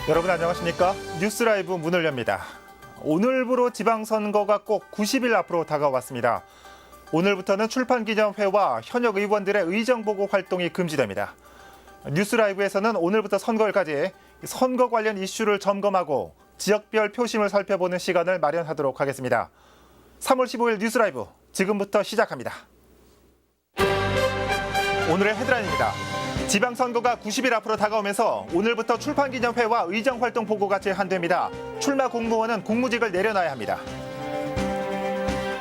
여러분 안녕하십니까? 뉴스라이브 문을 엽니다. 오늘부로 지방선거가 꼭 90일 앞으로 다가왔습니다. 오늘부터는 출판기념회와 현역 의원들의 의정보고 활동이 금지됩니다. 뉴스라이브에서는 오늘부터 선거일까지 선거 관련 이슈를 점검하고 지역별 표심을 살펴보는 시간을 마련하도록 하겠습니다. 3월 15일 뉴스라이브 지금부터 시작합니다. 오늘의 헤드라인입니다. 지방선거가 90일 앞으로 다가오면서 오늘부터 출판기념회와 의정활동 보고가 제한됩니다. 출마 공무원은 공무직을 내려놔야 합니다.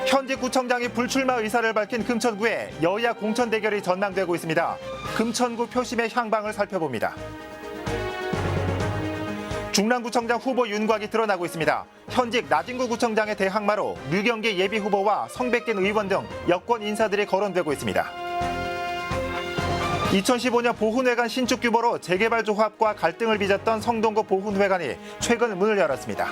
현직 구청장이 불출마 의사를 밝힌 금천구에 여야 공천 대결이 전망되고 있습니다. 금천구 표심의 향방을 살펴봅니다. 중랑구청장 후보 윤곽이 드러나고 있습니다. 현직 나진구 구청장의 대항마로 류경기 예비후보와 성백긴 의원 등 여권 인사들이 거론되고 있습니다. 2015년 보훈회관 신축 규모로 재개발 조합과 갈등을 빚었던 성동구 보훈회관이 최근 문을 열었습니다.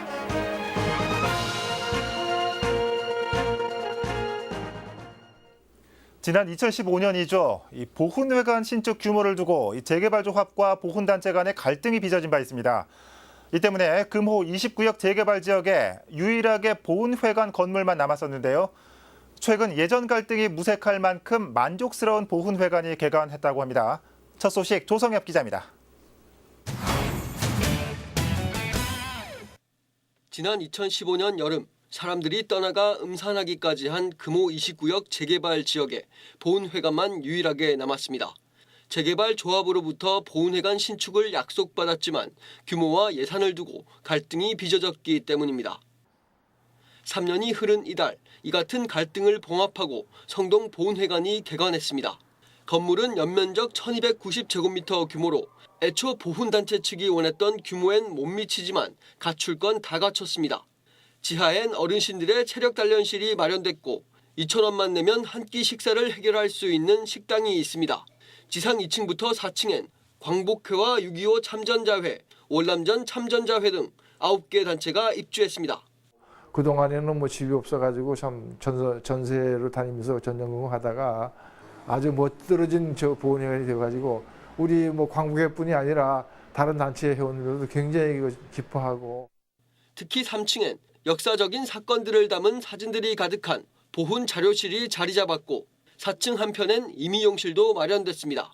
지난 2015년이죠. 이 보훈회관 신축 규모를 두고 재개발 조합과 보훈단체 간의 갈등이 빚어진 바 있습니다. 이 때문에 금호 29역 재개발 지역에 유일하게 보훈회관 건물만 남았었는데요. 최근 예전 갈등이 무색할 만큼 만족스러운 보훈회관이 개관했다고 합니다. 첫 소식 조성엽 기자입니다. 지난 2015년 여름 사람들이 떠나가 음산하기까지 한 금호 29역 재개발 지역에 보훈회관만 유일하게 남았습니다. 재개발 조합으로부터 보훈회관 신축을 약속받았지만 규모와 예산을 두고 갈등이 빚어졌기 때문입니다. 3년이 흐른 이달 이 같은 갈등을 봉합하고 성동 보훈회관이 개관했습니다. 건물은 연면적 1290제곱미터 규모로 애초 보훈단체 측이 원했던 규모엔 못 미치지만 갖출 건 다 갖췄습니다. 지하엔 어르신들의 체력 단련실이 마련됐고 2,000원만 내면 한 끼 식사를 해결할 수 있는 식당이 있습니다. 지상 2층부터 4층엔 광복회와 6.25 참전자회, 월남전 참전자회 등 9개 단체가 입주했습니다. 그동안에는 뭐 집이 없어가지고 참 전세로 다니면서 전전긍긍하다가 아주 멋들어진 저 보훈회관이 되어가지고 우리 뭐 광복회뿐이 아니라 다른 단체 회원들도 굉장히 기뻐하고. 특히 3층엔 역사적인 사건들을 담은 사진들이 가득한 보훈 자료실이 자리 잡았고 4층 한편엔 임의용실도 마련됐습니다.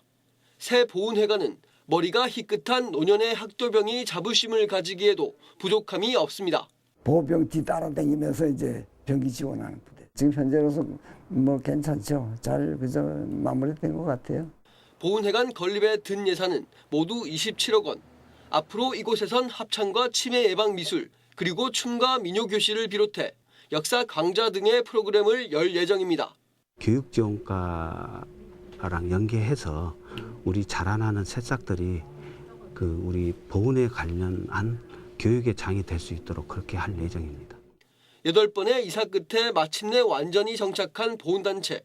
새 보훈회관은 머리가 희끗한 노년의 학도병이 자부심을 가지기에도 부족함이 없습니다. 보병 따라다니면서 이제 병기 지원하는 부대. 지금 현재로서 뭐 괜찮죠. 잘 그저 마무리된 것 같아요. 보훈회관 건립에 든 예산은 모두 27억 원. 앞으로 이곳에선 합창과 치매 예방 미술 그리고 춤과 민요 교실을 비롯해 역사 강좌 등의 프로그램을 열 예정입니다. 교육지원과랑 연계해서 우리 자라나는 새싹들이 우리 보훈에 관련한 교육의 장이 될 수 있도록 그렇게 할 예정입니다. 8번의 이사 끝에 마침내 완전히 정착한 보훈단체.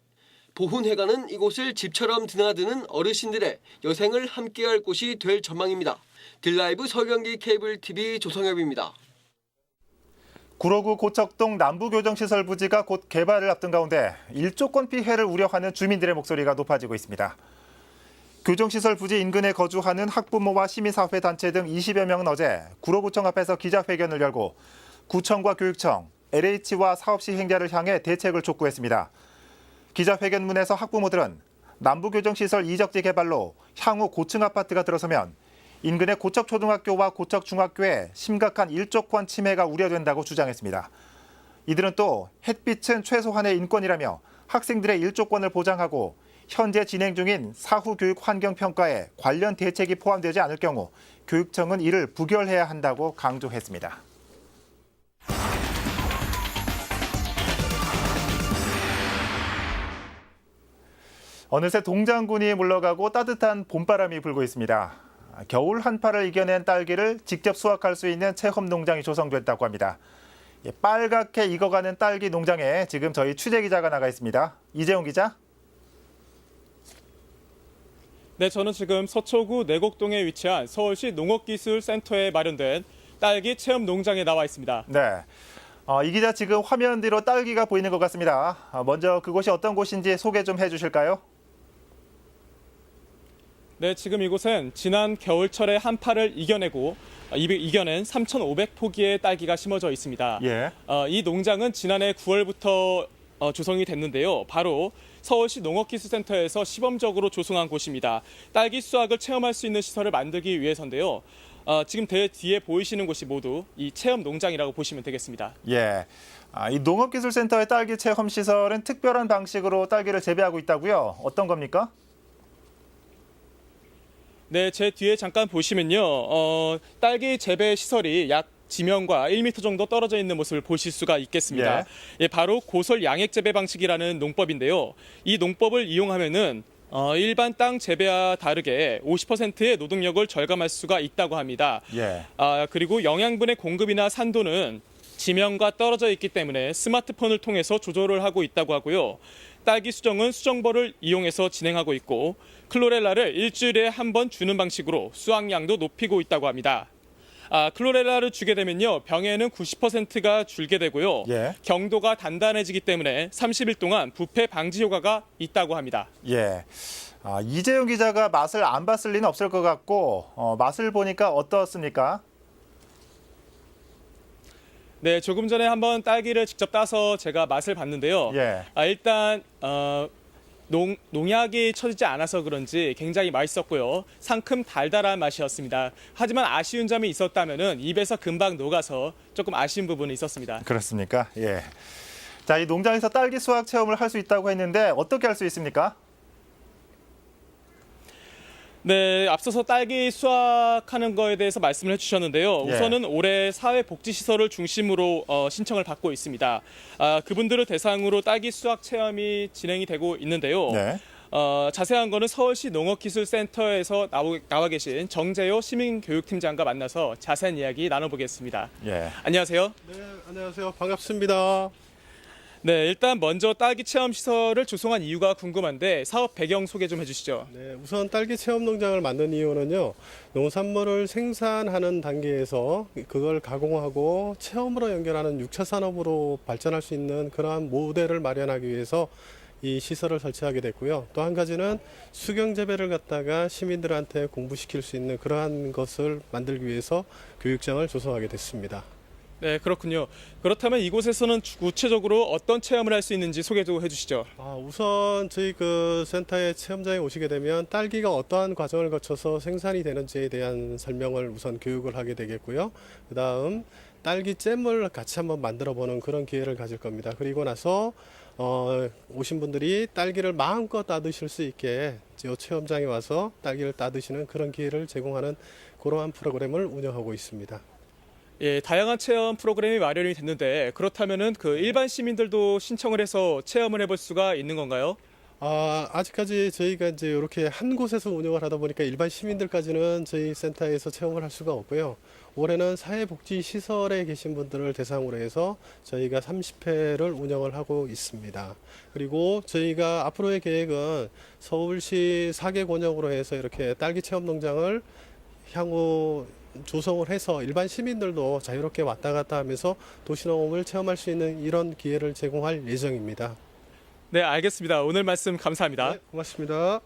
보훈회관은 이곳을 집처럼 드나드는 어르신들의 여생을 함께할 곳이 될 전망입니다. 딜라이브 서경기 케이블TV 조성엽입니다. 구로구 고척동 남부교정시설 부지가 곧 개발을 앞둔 가운데 일조권 피해를 우려하는 주민들의 목소리가 높아지고 있습니다. 교정시설 부지 인근에 거주하는 학부모와 시민사회 단체 등 20여 명은 어제 구로구청 앞에서 기자회견을 열고 구청과 교육청, LH와 사업시행자를 향해 대책을 촉구했습니다. 기자회견문에서 학부모들은 남부교정시설 이적지 개발로 향후 고층 아파트가 들어서면 인근의 고척초등학교와 고척중학교에 심각한 일조권 침해가 우려된다고 주장했습니다. 이들은 또 햇빛은 최소한의 인권이라며 학생들의 일조권을 보장하고 현재 진행 중인 사후 교육 환경 평가에 관련 대책이 포함되지 않을 경우 교육청은 이를 부결해야 한다고 강조했습니다. 어느새 동장군이 물러가고 따뜻한 봄바람이 불고 있습니다. 겨울 한파를 이겨낸 딸기를 직접 수확할 수 있는 체험 농장이 조성됐다고 합니다. 빨갛게 익어가는 딸기 농장에 지금 저희 취재 기자가 나가 있습니다. 이재용 기자. 네, 저는 지금 서초구 내곡동에 위치한 서울시 농업기술센터에 마련된 딸기 체험 농장에 나와 있습니다. 네, 이 기자 지금 화면 뒤로 딸기가 보이는 것 같습니다. 먼저 그곳이 어떤 곳인지 소개 좀 해주실까요? 네, 지금 이곳은 지난 겨울철에 한파를 이겨낸 3,500포기의 딸기가 심어져 있습니다. 예. 이 농장은 지난해 9월부터 조성이 됐는데요. 바로 서울시 농업기술센터에서 시범적으로 조성한 곳입니다. 딸기 수확을 체험할 수 있는 시설을 만들기 위해서인데요. 지금 뒤에 보이시는 곳이 모두 이 체험 농장이라고 보시면 되겠습니다. 예. 이 농업기술센터의 딸기 체험 시설은 특별한 방식으로 딸기를 재배하고 있다고요? 어떤 겁니까? 네, 제 뒤에 잠깐 보시면요. 딸기 재배 시설이 약 지면과 1m 정도 떨어져 있는 모습을 보실 수가 있겠습니다. 예, 바로 고설 양액 재배 방식이라는 농법인데요. 이 농법을 이용하면은 일반 땅 재배와 다르게 50%의 노동력을 절감할 수가 있다고 합니다. 예. 그리고 영양분의 공급이나 산도는 지면과 떨어져 있기 때문에 스마트폰을 통해서 조절을 하고 있다고 하고요. 딸기 수정은 수정벌을 이용해서 진행하고 있고 클로렐라를 일주일에 한 번 주는 방식으로 수확량도 높이고 있다고 합니다. 클로렐라를 주게 되면요, 병에는 90%가 줄게 되고요. 예. 경도가 단단해지기 때문에 30일 동안 부패 방지 효과가 있다고 합니다. 예. 이재용 기자가 맛을 안 봤을 리는 없을 것 같고 맛을 보니까 어떻습니까? 네, 조금 전에 한번 딸기를 직접 따서 제가 맛을 봤는데요. 예. 일단 농약이 쳐지지 않아서 그런지 굉장히 맛있었고요. 상큼 달달한 맛이었습니다. 하지만 아쉬운 점이 있었다면은 입에서 금방 녹아서 조금 아쉬운 부분이 있었습니다. 그렇습니까? 예. 자, 이 농장에서 딸기 수확 체험을 할 수 있다고 했는데 어떻게 할 수 있습니까? 네, 앞서서 딸기 수확하는 거에 대해서 말씀을 해주셨는데요. 예. 우선은 올해 사회복지시설을 중심으로 신청을 받고 있습니다. 그분들을 대상으로 딸기 수확 체험이 진행이 되고 있는데요. 네. 자세한 거는 서울시 농업기술센터에서 나와 계신 정재효 시민교육팀장과 만나서 자세한 이야기 나눠보겠습니다. 예. 안녕하세요. 네, 안녕하세요. 반갑습니다. 네, 일단 먼저 딸기 체험 시설을 조성한 이유가 궁금한데 사업 배경 소개 좀 해주시죠. 네, 우선 딸기 체험 농장을 만든 이유는요. 농산물을 생산하는 단계에서 그걸 가공하고 체험으로 연결하는 6차 산업으로 발전할 수 있는 그러한 모델을 마련하기 위해서 이 시설을 설치하게 됐고요. 또 한 가지는 수경 재배를 갖다가 시민들한테 공부시킬 수 있는 그러한 것을 만들기 위해서 교육장을 조성하게 됐습니다. 네, 그렇군요. 그렇다면 이곳에서는 구체적으로 어떤 체험을 할 수 있는지 소개 좀 해주시죠. 우선 저희 그 센터의 체험장에 오시게 되면 딸기가 어떠한 과정을 거쳐서 생산이 되는지에 대한 설명을 우선 교육을 하게 되겠고요. 그다음 딸기 잼을 같이 한번 만들어 보는 그런 기회를 가질 겁니다. 그리고 나서 오신 분들이 딸기를 마음껏 따드실 수 있게 이 체험장에 와서 딸기를 따드시는 그런 기회를 제공하는 그러한 프로그램을 운영하고 있습니다. 예, 다양한 체험 프로그램이 마련이 됐는데 그렇다면은 그 일반 시민들도 신청을 해서 체험을 해볼 수가 있는 건가요? 아직까지 저희가 이제 이렇게 한 곳에서 운영을 하다 보니까 일반 시민들까지는 저희 센터에서 체험을 할 수가 없고요. 올해는 사회복지시설에 계신 분들을 대상으로 해서 저희가 30회를 운영을 하고 있습니다. 그리고 저희가 앞으로의 계획은 서울시 4개 권역으로 해서 이렇게 딸기 체험 농장을 향후 조성을 해서 일반 시민들도 자유롭게 왔다 갔다 하면서 도시농업을 체험할 수 있는 이런 기회를 제공할 예정입니다. 네, 알겠습니다. 오늘 말씀 감사합니다. 네, 고맙습니다.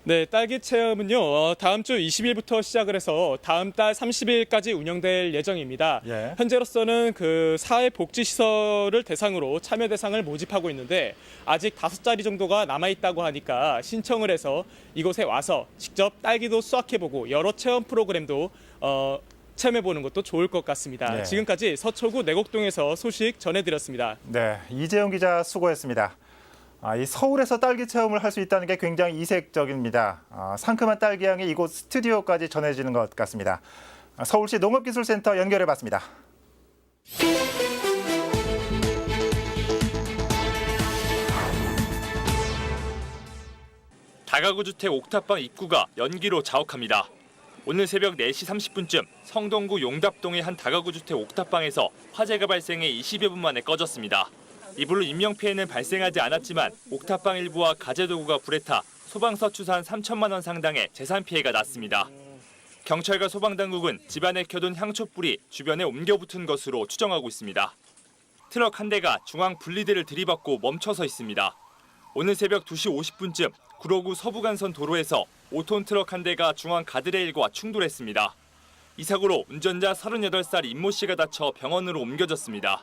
네, 딸기 체험은요, 다음 주 20일부터 시작을 해서 다음 달 30일까지 운영될 예정입니다. 예. 현재로서는 그 사회복지시설을 대상으로 참여 대상을 모집하고 있는데 아직 5자리 정도가 남아있다고 하니까 신청을 해서 이곳에 와서 직접 딸기도 수확해보고 여러 체험 프로그램도 체험해보는 것도 좋을 것 같습니다. 네. 지금까지 서초구 내곡동에서 소식 전해드렸습니다. 네, 이재용 기자 수고했습니다. 이 서울에서 딸기 체험을 할 수 있다는 게 굉장히 이색적입니다. 상큼한 딸기 향이 이곳 스튜디오까지 전해지는 것 같습니다. 서울시 농업기술센터 연결해봤습니다. 다가구 주택 옥탑방 입구가 연기로 자욱합니다. 오늘 새벽 4시 30분쯤 성동구 용답동의 한 다가구 주택 옥탑방에서 화재가 발생해 20여 분 만에 꺼졌습니다. 이불로 인명피해는 발생하지 않았지만 옥탑방 일부와 가재도구가 불에 타 소방서 추산 3천만 원 상당의 재산 피해가 났습니다. 경찰과 소방당국은 집안에 켜둔 향초불이 주변에 옮겨 붙은 것으로 추정하고 있습니다. 트럭 한 대가 중앙 분리대를 들이받고 멈춰서 있습니다. 오늘 새벽 2시 50분쯤 구로구 서부간선 도로에서 5톤 트럭 한 대가 중앙 가드레일과 충돌했습니다. 이 사고로 운전자 38살 임모 씨가 다쳐 병원으로 옮겨졌습니다.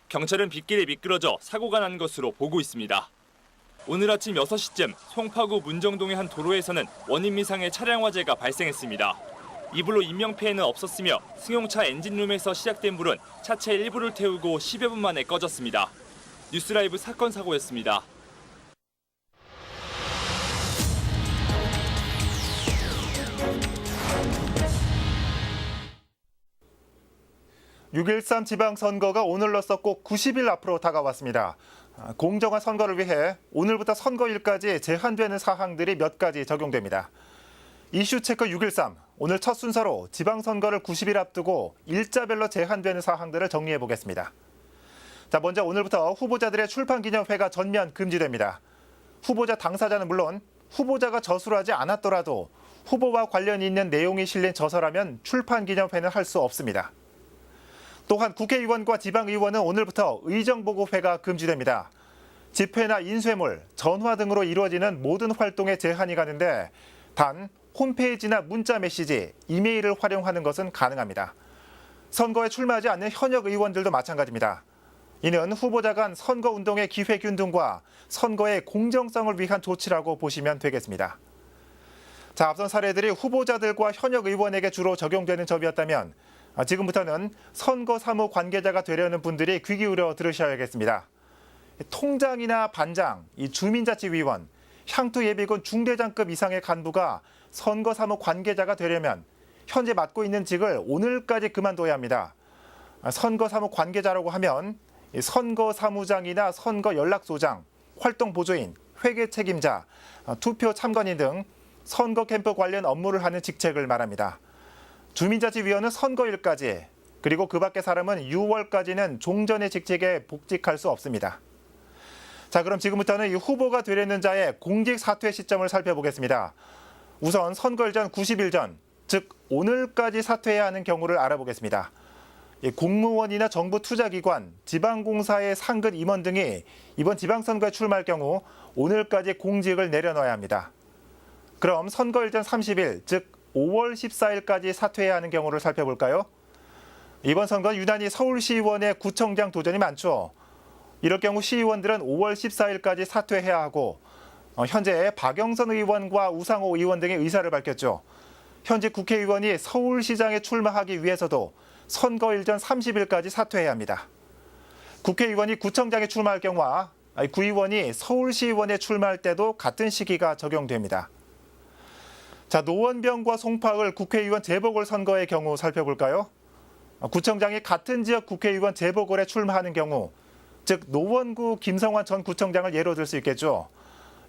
경찰은 빗길에 미끄러져 사고가 난 것으로 보고 있습니다. 오늘 아침 6시쯤 송파구 문정동의 한 도로에서는 원인 미상의 차량 화재가 발생했습니다. 이 불로 인명피해는 없었으며 승용차 엔진룸에서 시작된 불은 차체 일부를 태우고 10여 분 만에 꺼졌습니다. 뉴스라이브 사건 사고였습니다. (6.13) 지방선거가 오늘로써 꼭 90일 앞으로 다가왔습니다. 공정한 선거를 위해 오늘부터 선거일까지 제한되는 사항들이 몇 가지 적용됩니다. 이슈체크 6.13, 오늘 첫 순서로 지방선거를 90일 앞두고 일자별로 제한되는 사항들을 정리해 보겠습니다. 자, 먼저 오늘부터 후보자들의 출판기념회가 전면 금지됩니다. 후보자 당사자는 물론 후보자가 저수를 하지 않았더라도 후보와 관련이 있는 내용이 실린 저서라면 출판기념회는 할 수 없습니다. 또한 국회의원과 지방의원은 오늘부터 의정보고회가 금지됩니다. 집회나 인쇄물, 전화 등으로 이루어지는 모든 활동에 제한이 가는데 단 홈페이지나 문자 메시지, 이메일을 활용하는 것은 가능합니다. 선거에 출마하지 않는 현역 의원들도 마찬가지입니다. 이는 후보자 간 선거운동의 기회균등과 선거의 공정성을 위한 조치라고 보시면 되겠습니다. 자, 앞선 사례들이 후보자들과 현역 의원에게 주로 적용되는 점이었다면 지금부터는 선거 사무 관계자가 되려는 분들이 귀 기울여 들으셔야겠습니다. 통장이나 반장, 주민자치위원, 향토예비군 중대장급 이상의 간부가 선거 사무 관계자가 되려면 현재 맡고 있는 직을 오늘까지 그만둬야 합니다. 선거 사무 관계자라고 하면 선거 사무장이나 선거 연락소장, 활동 보조인, 회계 책임자, 투표 참관인 등 선거 캠프 관련 업무를 하는 직책을 말합니다. 주민자치위원은 선거일까지, 그리고 그 밖의 사람은 6월까지는 종전의 직책에 복직할 수 없습니다. 자, 그럼 지금부터는 이 후보가 되려는 자의 공직 사퇴 시점을 살펴보겠습니다. 우선 선거일 전 90일 전, 즉 오늘까지 사퇴해야 하는 경우를 알아보겠습니다. 공무원이나 정부 투자기관, 지방공사의 상근 임원 등이 이번 지방선거에 출마할 경우 오늘까지 공직을 내려놔야 합니다. 그럼 선거일 전 30일, 즉 5월 14일까지 사퇴해야 하는 경우를 살펴볼까요? 이번 선거는 유난히 서울시의원의 구청장 도전이 많죠. 이럴 경우 시의원들은 5월 14일까지 사퇴해야 하고 현재 박영선 의원과 우상호 의원 등의 의사를 밝혔죠. 현직 국회의원이 서울시장에 출마하기 위해서도 선거일 전 30일까지 사퇴해야 합니다. 국회의원이 구청장에 출마할 경우와 구의원이 서울시의원에 출마할 때도 같은 시기가 적용됩니다. 자, 노원병과 송파을 국회의원 재보궐선거의 경우 살펴볼까요? 구청장이 같은 지역 국회의원 재보궐에 출마하는 경우, 즉 노원구 김성환 전 구청장을 예로 들 수 있겠죠.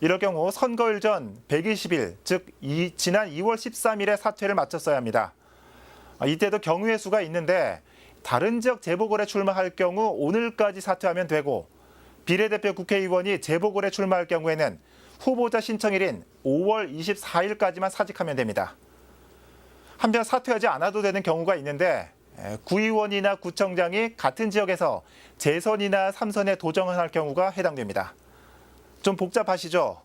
이럴 경우 선거일 전 120일, 즉 지난 2월 13일에 사퇴를 마쳤어야 합니다. 이때도 경우의 수가 있는데 다른 지역 재보궐에 출마할 경우 오늘까지 사퇴하면 되고, 비례대표 국회의원이 재보궐에 출마할 경우에는 후보자 신청일인 5월 24일까지만 사직하면 됩니다. 한편 사퇴하지 않아도 되는 경우가 있는데 구의원이나 구청장이 같은 지역에서 재선이나 3선에 도전을 할 경우가 해당됩니다. 좀 복잡하시죠?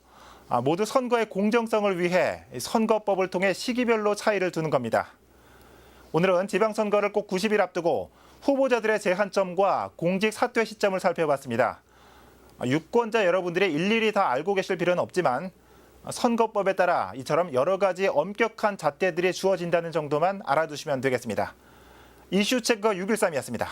모두 선거의 공정성을 위해 선거법을 통해 시기별로 차이를 두는 겁니다. 오늘은 지방선거를 꼭 90일 앞두고 후보자들의 제한점과 공직 사퇴 시점을 살펴봤습니다. 유권자 여러분들이 일일이 다 알고 계실 필요는 없지만 선거법에 따라 이처럼 여러 가지 엄격한 잣대들이 주어진다는 정도만 알아두시면 되겠습니다. 이슈체크 6.13이었습니다.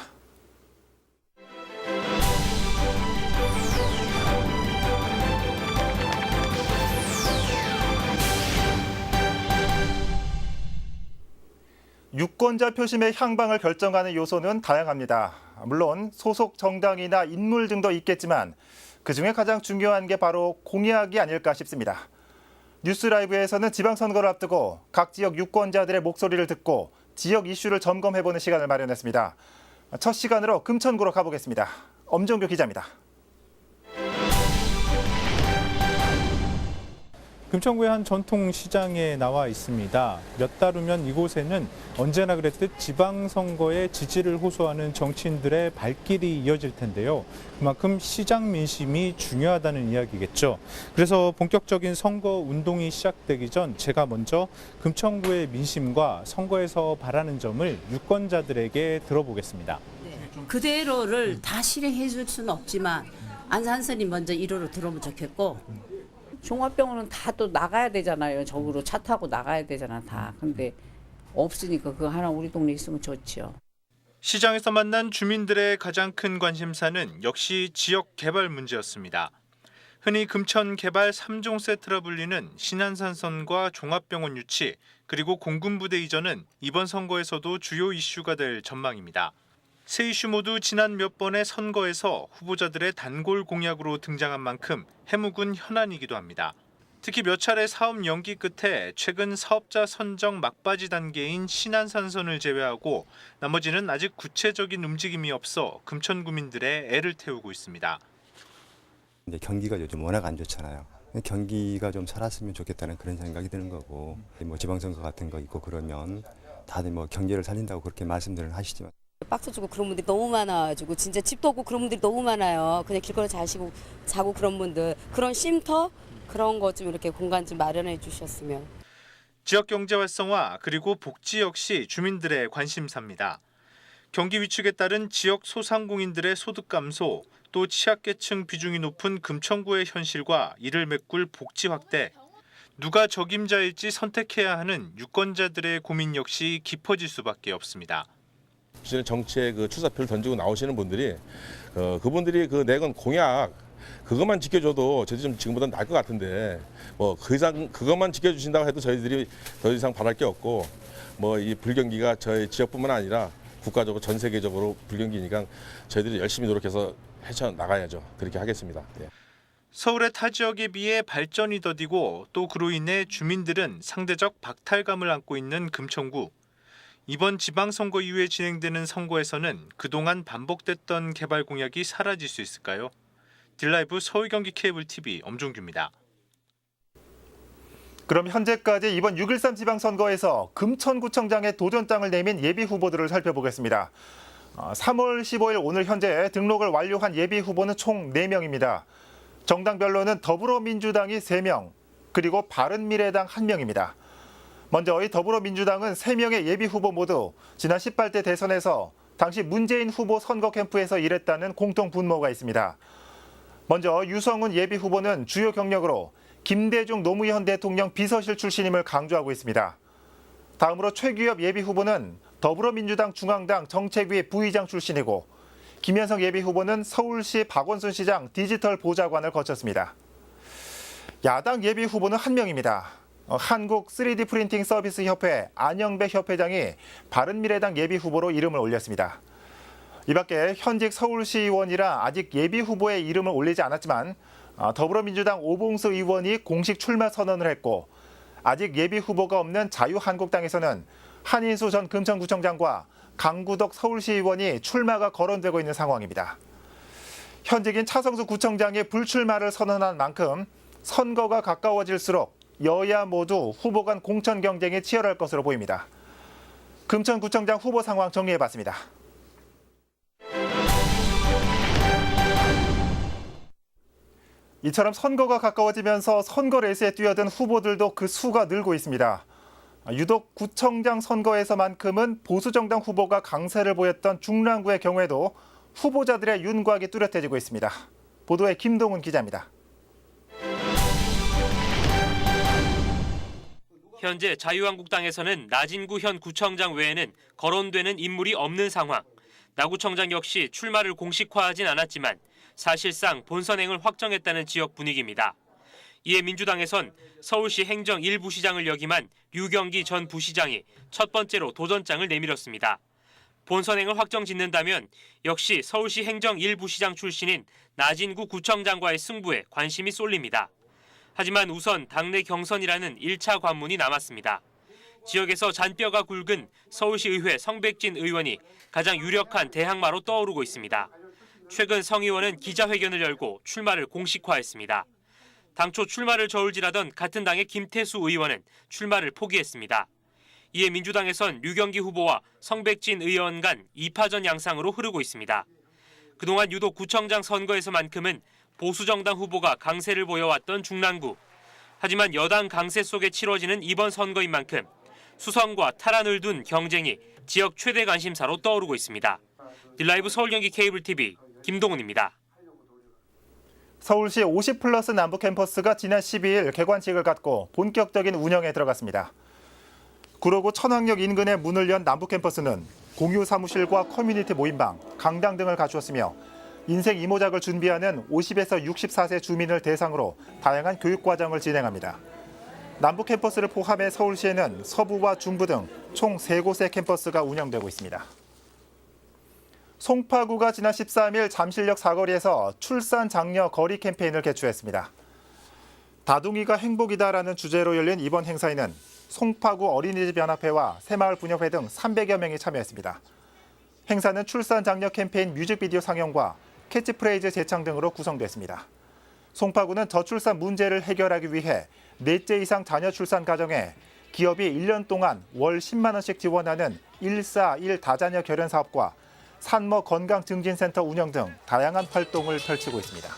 유권자 표심의 향방을 결정하는 요소는 다양합니다. 물론 소속 정당이나 인물 등도 있겠지만 그중에 가장 중요한 게 바로 공약이 아닐까 싶습니다. 뉴스라이브에서는 지방선거를 앞두고 각 지역 유권자들의 목소리를 듣고 지역 이슈를 점검해보는 시간을 마련했습니다. 첫 시간으로 금천구로 가보겠습니다. 엄종규 기자입니다. 금천구의 한 전통시장에 나와 있습니다. 몇 달 후면 이곳에는 언제나 그랬듯 지방선거에 지지를 호소하는 정치인들의 발길이 이어질 텐데요. 그만큼 시장 민심이 중요하다는 이야기겠죠. 그래서 본격적인 선거 운동이 시작되기 전 제가 먼저 금천구의 민심과 선거에서 바라는 점을 유권자들에게 들어보겠습니다. 그대로를 다 실행해 줄 수는 없지만 안산선이 먼저 1호로 들어오면 좋겠고 종합병원은 다 또 나가야 되잖아요. 저기로 차 타고 나가야 되잖아 다. 근데 없으니까 그거 하나 우리 동네에 있으면 좋죠. 시장에서 만난 주민들의 가장 큰 관심사는 역시 지역 개발 문제였습니다. 흔히 금천 개발 3종 세트라 불리는 신안산선과 종합병원 유치, 그리고 공군부대 이전은 이번 선거에서도 주요 이슈가 될 전망입니다. 세 이슈 모두 지난 몇 번의 선거에서 후보자들의 단골 공약으로 등장한 만큼 해묵은 현안이기도 합니다. 특히 몇 차례 사업 연기 끝에 최근 사업자 선정 막바지 단계인 신안산선을 제외하고 나머지는 아직 구체적인 움직임이 없어 금천구민들의 애를 태우고 있습니다. 이제 경기가 요즘 워낙 안 좋잖아요. 경기가 좀 살았으면 좋겠다는 그런 생각이 드는 거고, 뭐 지방선거 같은 거 있고 그러면 다들 뭐 경제를 살린다고 그렇게 말씀들을 하시지만. 박수 주고 그런 분들이 너무 많아가지고 진짜 집도 없고 그런 분들이 너무 많아요. 그냥 길거리 자시고 자고 그런 분들, 그런 쉼터 그런 거 좀 이렇게 공간 좀 마련해 주셨으면. 지역 경제 활성화 그리고 복지 역시 주민들의 관심사입니다. 경기 위축에 따른 지역 소상공인들의 소득 감소, 또 취약계층 비중이 높은 금천구의 현실과 이를 메꿀 복지 확대, 누가 적임자일지 선택해야 하는 유권자들의 고민 역시 깊어질 수밖에 없습니다. 기존의 정치의 그 출사표를 던지고 나오시는 분들이 그분들이 그 내건 공약 그것만 지켜줘도 저희들이 좀 지금보다 나을 것 같은데 뭐 그 이상 그것만 지켜주신다고 해도 저희들이 더 이상 바랄 게 없고, 뭐 이 불경기가 저희 지역뿐만 아니라 국가적으로 전 세계적으로 불경기니까 저희들이 열심히 노력해서 헤쳐 나가야죠. 그렇게 하겠습니다. 네. 서울의 타 지역에 비해 발전이 더디고 또 그로 인해 주민들은 상대적 박탈감을 안고 있는 금천구. 이번 지방선거 이후에 진행되는 선거에서는 그동안 반복됐던 개발 공약이 사라질 수 있을까요? 딜라이브 서울 경기 케이블 TV 엄종규입니다. 그럼 현재까지 이번 6.13 지방선거에서 금천구청장의 도전장을 내민 예비 후보들을 살펴보겠습니다. 3월 15일 오늘 현재 등록을 완료한 예비 후보는 총 4명입니다. 정당별로는 더불어민주당이 3명, 그리고 바른미래당 1명입니다. 먼저 이 더불어민주당은 3명의 예비 후보 모두 지난 18대 대선에서 당시 문재인 후보 선거 캠프에서 일했다는 공통 분모가 있습니다. 먼저 유성훈 예비 후보는 주요 경력으로 김대중 노무현 대통령 비서실 출신임을 강조하고 있습니다. 다음으로 최규엽 예비 후보는 더불어민주당 중앙당 정책위 부의장 출신이고, 김현석 예비 후보는 서울시 박원순 시장 디지털 보좌관을 거쳤습니다. 야당 예비 후보는 1명입니다. 한국 3D 프린팅 서비스 협회 안영배 협회장이 바른미래당 예비 후보로 이름을 올렸습니다. 이 밖에 현직 서울시 의원이라 아직 예비 후보에 이름을 올리지 않았지만 더불어민주당 오봉수 의원이 공식 출마 선언을 했고, 아직 예비 후보가 없는 자유한국당에서는 한인수 전 금천구청장과 강구덕 서울시 의원이 출마가 거론되고 있는 상황입니다. 현직인 차성수 구청장이 불출마를 선언한 만큼 선거가 가까워질수록 여야 모두 후보 간 공천 경쟁이 치열할 것으로 보입니다. 금천구청장 후보 상황 정리해봤습니다. 이처럼 선거가 가까워지면서 선거 레이스에 뛰어든 후보들도 그 수가 늘고 있습니다. 유독 구청장 선거에서만큼은 보수정당 후보가 강세를 보였던 중랑구의 경우에도 후보자들의 윤곽이 뚜렷해지고 있습니다. 보도에 김동훈 기자입니다. 현재 자유한국당에서는 나진구 현 구청장 외에는 거론되는 인물이 없는 상황. 나 구청장 역시 출마를 공식화하진 않았지만 사실상 본선행을 확정했다는 지역 분위기입니다. 이에 민주당에선 서울시 행정 1부시장을 역임한 류경기 전 부시장이 첫 번째로 도전장을 내밀었습니다. 본선행을 확정짓는다면 역시 서울시 행정 1부시장 출신인 나진구 구청장과의 승부에 관심이 쏠립니다. 하지만 우선 당내 경선이라는 1차 관문이 남았습니다. 지역에서 잔뼈가 굵은 서울시의회 성백진 의원이 가장 유력한 대항마로 떠오르고 있습니다. 최근 성 의원은 기자회견을 열고 출마를 공식화했습니다. 당초 출마를 저울질하던 같은 당의 김태수 의원은 출마를 포기했습니다. 이에 민주당에선 류경기 후보와 성백진 의원 간 2파전 양상으로 흐르고 있습니다. 그동안 유독 구청장 선거에서만큼은 보수정당 후보가 강세를 보여왔던 중랑구. 하지만 여당 강세 속에 치러지는 이번 선거인 만큼 수성과 탈환을 둔 경쟁이 지역 최대 관심사로 떠오르고 있습니다. 딜라이브 서울 경기 케이블 TV 김동훈입니다. 서울시 50플러스 남부 캠퍼스가 지난 12일 개관식을 갖고 본격적인 운영에 들어갔습니다. 구로구 천왕역 인근에 문을 연 남부 캠퍼스는 공유 사무실과 커뮤니티 모임방, 강당 등을 갖추었으며 인생 이모작을 준비하는 50에서 64세 주민을 대상으로 다양한 교육 과정을 진행합니다. 남부 캠퍼스를 포함해 서울시에는 서부와 중부 등 총 3곳의 캠퍼스가 운영되고 있습니다. 송파구가 지난 13일 잠실역 사거리에서 출산 장려 거리 캠페인을 개최했습니다. 다둥이가 행복이다라는 주제로 열린 이번 행사에는 송파구 어린이집 연합회와 새마을 분협회 등 300여 명이 참여했습니다. 행사는 출산 장려 캠페인 뮤직비디오 상영과 캐치프레이즈 제창 등으로 구성됐습니다. 송파구는 저출산 문제를 해결하기 위해 넷째 이상 자녀 출산 가정에 기업이 1년 동안 월 10만 원씩 지원하는 141 다자녀 결연 사업과 산모 건강 증진센터 운영 등 다양한 활동을 펼치고 있습니다.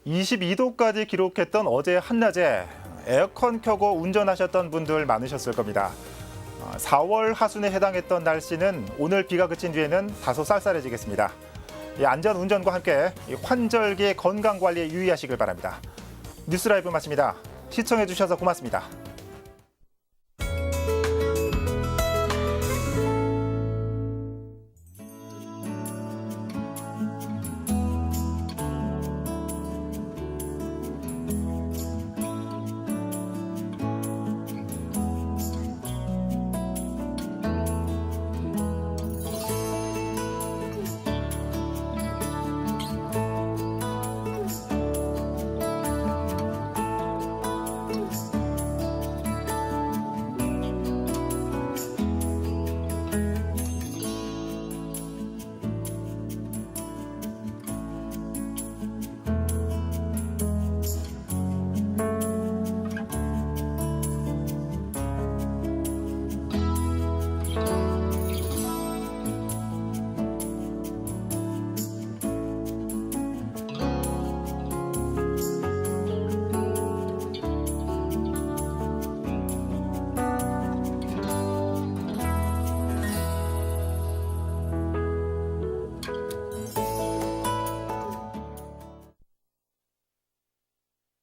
(22도까지) 기록했던 어제 한낮에 에어컨 켜고 운전하셨던 분들 많으셨을 겁니다. 4월 하순에 해당했던 날씨는 오늘 비가 그친 뒤에는 다소 쌀쌀해지겠습니다. 안전 운전과 함께 환절기 건강 관리에 유의하시길 바랍니다. 뉴스 라이브 마칩니다. 시청해 주셔서 고맙습니다.